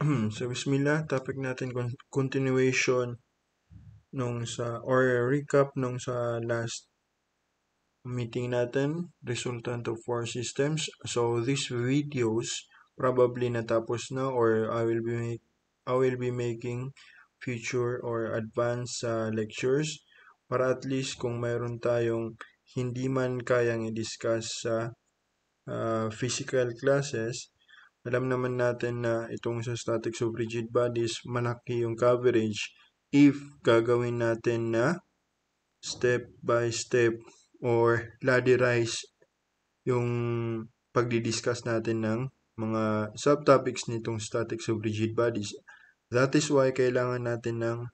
So, bismillah, topic natin continuation or recap nung sa last meeting natin, resultant of four systems. So, these videos probably natapos na or I will be making future or advanced lectures para at least kung mayroon tayong hindi man kayang i-discuss sa physical classes, alam naman natin na itong sa statics of rigid bodies, malaki yung coverage if gagawin natin na step by step or ladderized yung pagdi-discuss natin ng mga subtopics nitong statics of rigid bodies. That is why kailangan natin ng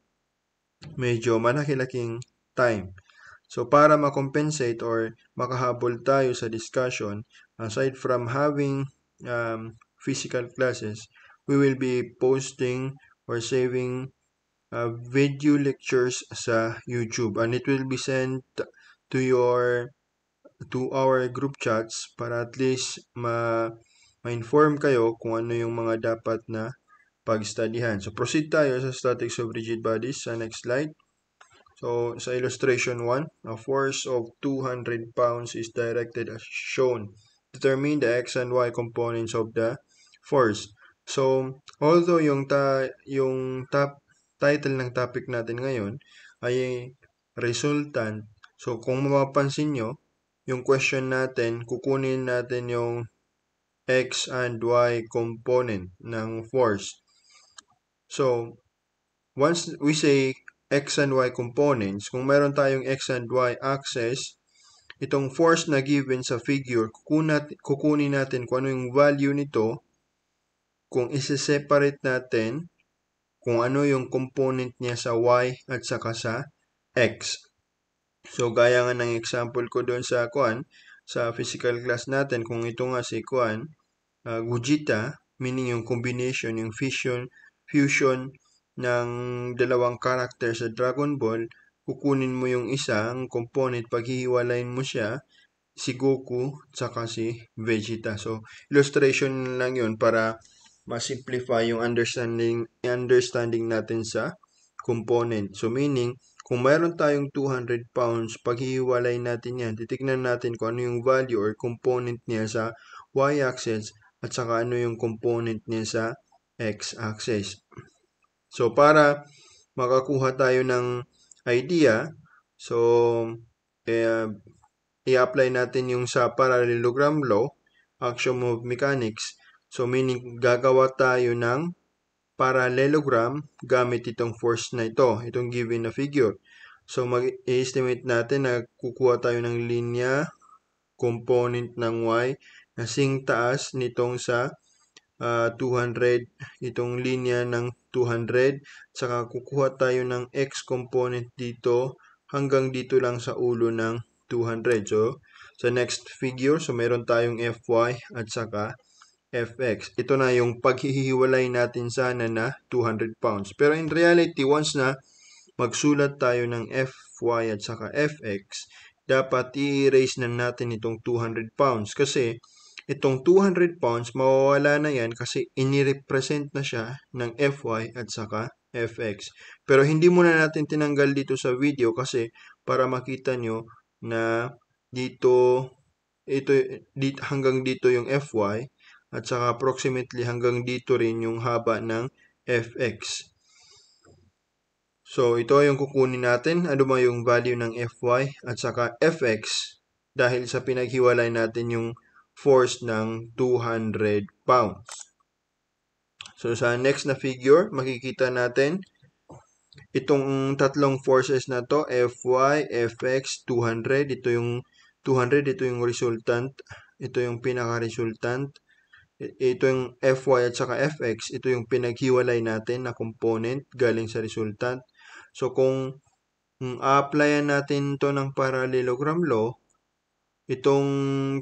medyo malaki-laking time. So, para makompensate or makahabol tayo sa discussion, aside from having physical classes, we will be posting or saving video lectures sa YouTube, and it will be sent to our group chats para at least ma-inform kayo kung ano yung mga dapat na pag-studyhan. So, proceed tayo sa statics of rigid bodies sa next slide. So, sa illustration 1, a force of 200 pounds is directed as shown. Determine the x and y components of the force. So, although yung title ng topic natin ngayon ay resultant, so kung mapapansin nyo, yung question natin, kukunin natin yung x and y component ng force. So, once we say x and y components, kung meron tayong x and y axis, itong force na given sa figure, kukunin natin kung ano yung value nito, kung isi-separate natin kung ano yung component niya sa y at saka sa x. So, gaya nga ng example ko doon sa sa physical class natin, kung ito nga si Gogeta, meaning yung combination, yung fusion ng dalawang character sa Dragon Ball, kukunin mo yung isang component, paghihiwalayin mo siya, si Goku, tsaka si Vegeta. So, illustration lang yun para ma-simplify yung understanding natin sa component. So, meaning, kung mayroon tayong 200 pounds, paghihiwalay natin yan, titignan natin kung ano yung value or component niya sa y-axis at saka ano yung component niya sa x-axis. So, para makakuha tayo ng idea, so, i-apply natin yung sa parallelogram law, axiom of mechanics. So, meaning, gagawa tayo ng parallelogram gamit itong force na ito, itong given na figure. So, mag-estimate natin na kukuha tayo ng linya component ng y na sing taas nitong sa 200, itong linya ng 200, saka kukuha tayo ng x component dito hanggang dito lang sa ulo ng 200. So, sa next figure, so meron tayong fy at saka fx. Ito na yung paghihiwalay natin sana na 200 pounds. Pero in reality, once na magsulat tayo ng fy at saka fx, dapat i-erase na natin itong 200 pounds kasi itong 200 pounds, mawawala na yan kasi inirepresent na siya ng fy at saka fx. Pero hindi muna natin tinanggal dito sa video kasi para makita nyo na dito, hanggang dito yung fy at saka approximately hanggang dito rin yung haba ng fx. So, ito yung kukunin natin. Ano ba yung value ng fy at saka fx dahil sa pinaghiwalay natin yung force ng 200 pounds. So, sa next na figure, makikita natin itong tatlong forces na to, Fy, Fx, 200. Ito yung 200, ito yung resultant. Ito yung pinaka-resultant. Ito yung Fy at saka Fx. Ito yung pinaghiwalay natin na component galing sa resultant. So, kung a-applyan natin to ng parallelogram law, itong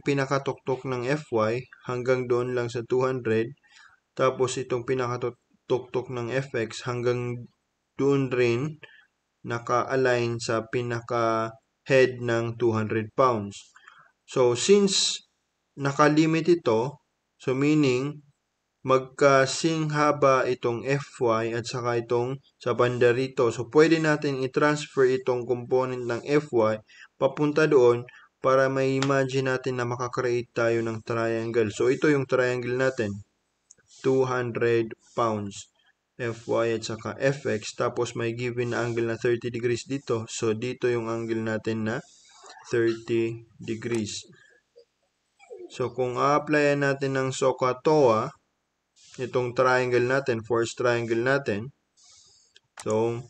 pinakatuktok ng Fy hanggang doon lang sa 200, tapos itong pinakatuktok ng Fx hanggang doon rin naka-align sa pinaka-head ng 200 pounds. So, since naka-limit ito, so meaning magkasing haba itong Fy at saka itong sa banda rito. So, pwede natin i-transfer itong component ng Fy papunta doon para may imagine natin na makakreate tayo ng triangle. So, ito yung triangle natin. 200 pounds. Fy at saka Fx. Tapos, may given na angle na 30 degrees dito. So, dito yung angle natin na 30 degrees. So, kung a-applyan natin ng SOHCAHTOA, itong triangle natin, force triangle natin, so,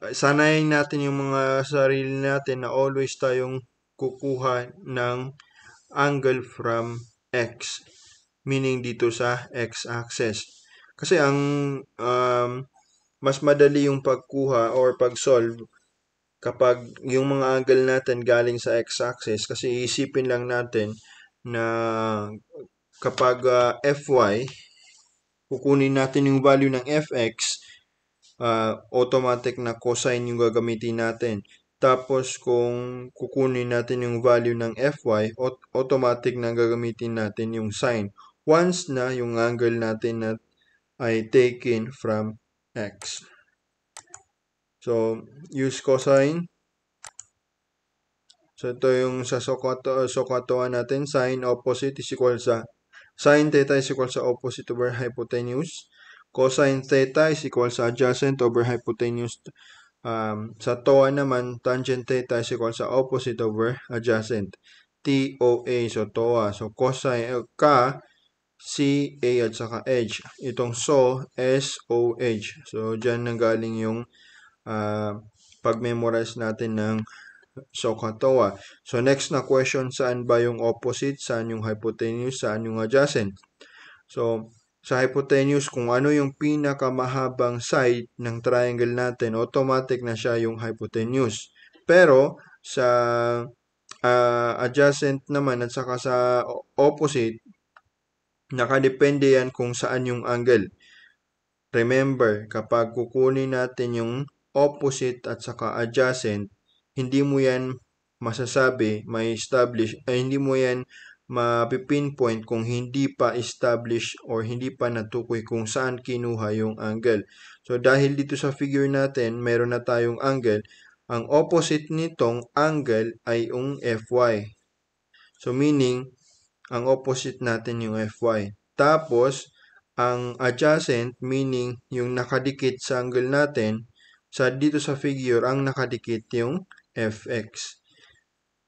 sanayin natin yung mga sarili natin na always tayong kukuha ng angle from X, meaning dito sa X-axis. Kasi ang mas madali yung pagkuha or pag-solve kapag yung mga angle natin galing sa x-axis, kasi isipin lang natin na kapag Fy, kukunin natin yung value ng Fx, automatic na cosine yung gagamitin natin. Tapos kung kukunin natin yung value ng Fy, automatic na gagamitin natin yung sine. Once na yung angle natin na ay taken from x. So, use cosine. So, ito yung sa SOHCAHTOA natin. Sine opposite is equal sa sine theta is equal sa opposite over hypotenuse. Cosine theta is equal sa adjacent over hypotenuse. Sa TOA naman, tangent theta is equal sa opposite over adjacent. TOA, so TOA. So, cosine ka, CA at saka edge. Itong SO, SOH. So, dyan nanggaling yung pag-memorize natin ng SOHCAHTOA. So, next na question, saan ba yung opposite, saan yung hypotenuse, saan yung adjacent? So, sa hypotenuse, kung ano yung pinakamahabang side ng triangle natin, automatic na siya yung hypotenuse. Pero, sa adjacent naman at saka sa opposite, nakadepende yan kung saan yung angle. Remember, kapag kukunin natin yung opposite at saka adjacent, hindi mo yan masasabi, may establish, hindi mo yan mapipinpoint kung hindi pa establish or hindi pa natukoy kung saan kinuha yung angle. So, dahil dito sa figure natin, meron na tayong angle. Ang opposite nitong angle ay yung Fy. So, meaning, ang opposite natin yung Fy. Tapos, ang adjacent, meaning yung nakadikit sa angle natin, dito sa figure, ang nakadikit yung Fx.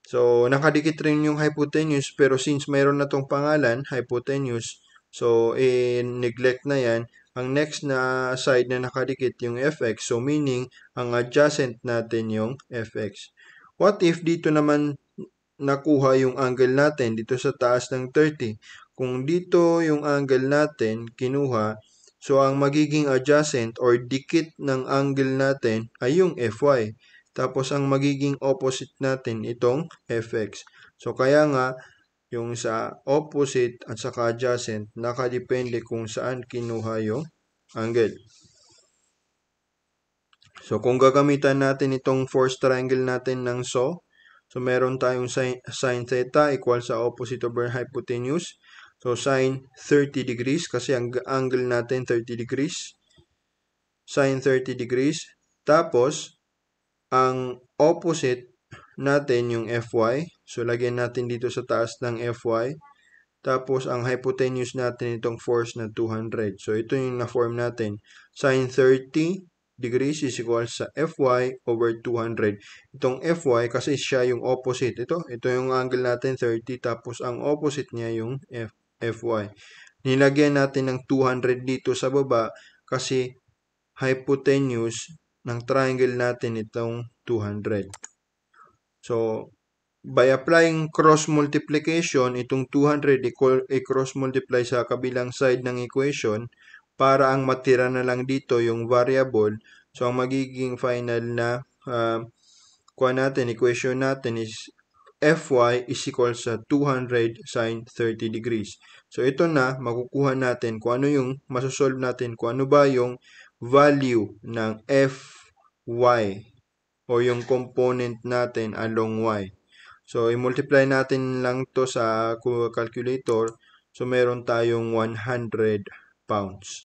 So, nakadikit rin yung hypotenuse, pero since mayroon na tong pangalan, hypotenuse, so, neglect na yan. Ang next na side na nakadikit yung Fx, so meaning, ang adjacent natin yung Fx. What if dito naman nakuha yung angle natin dito sa taas ng 30? Kung dito yung angle natin kinuha, so ang magiging adjacent or dikit ng angle natin ay yung Fy. Tapos ang magiging opposite natin itong Fx. So kaya nga, yung sa opposite at saka adjacent, nakadepende kung saan kinuha yung angle. So kung gagamitan natin itong force triangle natin ng SO, so meron tayong sin theta equal sa opposite over hypotenuse. So sin 30 degrees kasi ang angle natin 30 degrees. Sin 30 degrees. Tapos, ang opposite natin yung Fy. So, lagyan natin dito sa taas ng Fy. Tapos, ang hypotenuse natin itong force na 200. So, ito yung na-form natin. Sin 30 degrees is equal sa Fy over 200. Itong Fy kasi siya yung opposite. Ito yung angle natin 30. Tapos, ang opposite niya yung Fy. Nilagyan natin ng 200 dito sa baba kasi hypotenuse ng triangle natin itong 200. So, by applying cross multiplication, itong 200 i-cross multiply sa kabilang side ng equation para ang matira na lang dito yung variable. So, ang magiging final na equation natin is Fy is equal sa 200 sin 30 degrees. So, ito na, makukuha natin kung ano yung masosolve natin, kung ano ba yung value ng Fy o yung component natin along y. So, i-multiply natin lang to sa calculator. So, meron tayong 100 pounds.